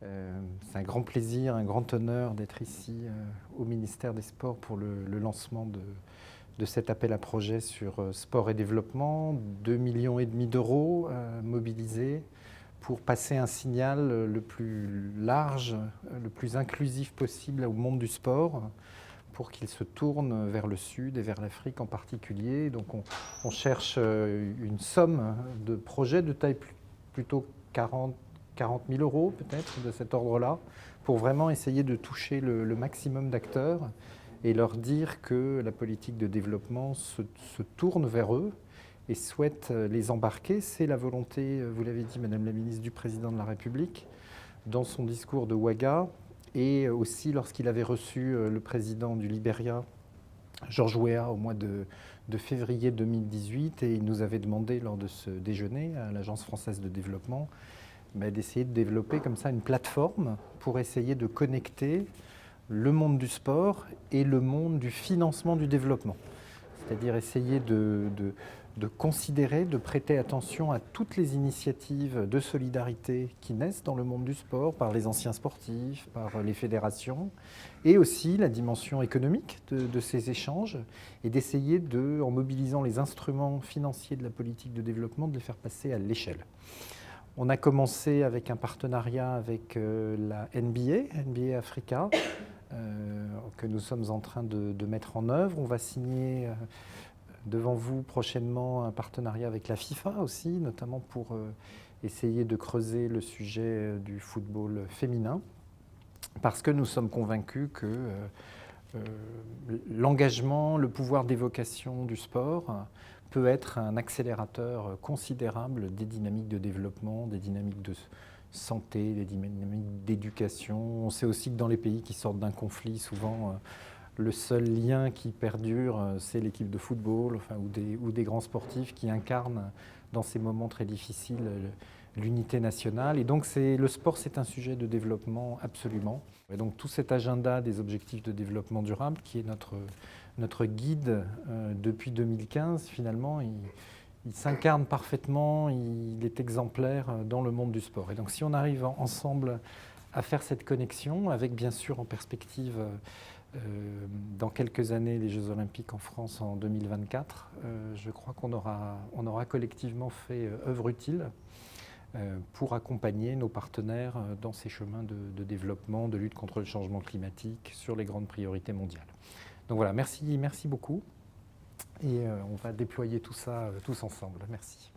C'est un grand plaisir, un grand honneur d'être ici au ministère des Sports pour le lancement de cet appel à projet sur sport et développement. 2,5 millions d'euros mobilisés pour passer un signal le plus large, le plus inclusif possible au monde du sport, pour qu'il se tourne vers le Sud et vers l'Afrique en particulier. Donc on cherche une somme de projets de taille plutôt 40 000 euros peut-être, de cet ordre-là, pour vraiment essayer de toucher le maximum d'acteurs et leur dire que la politique de développement se tourne vers eux et souhaite les embarquer. C'est la volonté, vous l'avez dit, Madame la Ministre, du Président de la République, dans son discours de Ouaga, et aussi lorsqu'il avait reçu le président du Libéria, George Weah, au mois de février 2018, et il nous avait demandé lors de ce déjeuner à l'Agence française de développement d'essayer de développer comme ça une plateforme pour essayer de connecter le monde du sport et le monde du financement du développement. C'est-à-dire essayer de considérer, de prêter attention à toutes les initiatives de solidarité qui naissent dans le monde du sport, par les anciens sportifs, par les fédérations, et aussi la dimension économique de ces échanges, et d'essayer en mobilisant les instruments financiers de la politique de développement, de les faire passer à l'échelle. On a commencé avec un partenariat avec la NBA Africa, que nous sommes en train de mettre en œuvre. On va signer devant vous prochainement un partenariat avec la FIFA aussi, notamment pour essayer de creuser le sujet du football féminin, parce que nous sommes convaincus que l'engagement, le pouvoir d'évocation du sport peut être un accélérateur considérable des dynamiques de développement, des dynamiques de santé, des dynamiques d'éducation. On sait aussi que dans les pays qui sortent d'un conflit, souvent le seul lien qui perdure, c'est l'équipe de football, ou des grands sportifs qui incarnent dans ces moments très difficiles l'unité nationale. Et donc le sport, c'est un sujet de développement absolument. Et donc tout cet agenda des objectifs de développement durable, qui est notre guide depuis 2015, finalement, il s'incarne parfaitement, il est exemplaire dans le monde du sport. Et donc si on arrive ensemble à faire cette connexion, avec bien sûr en perspective dans quelques années les Jeux Olympiques en France en 2024, je crois qu'on aura collectivement fait œuvre utile pour accompagner nos partenaires dans ces chemins de développement, de lutte contre le changement climatique, sur les grandes priorités mondiales. Donc voilà, merci beaucoup. Et on va déployer tout ça tous ensemble. Merci.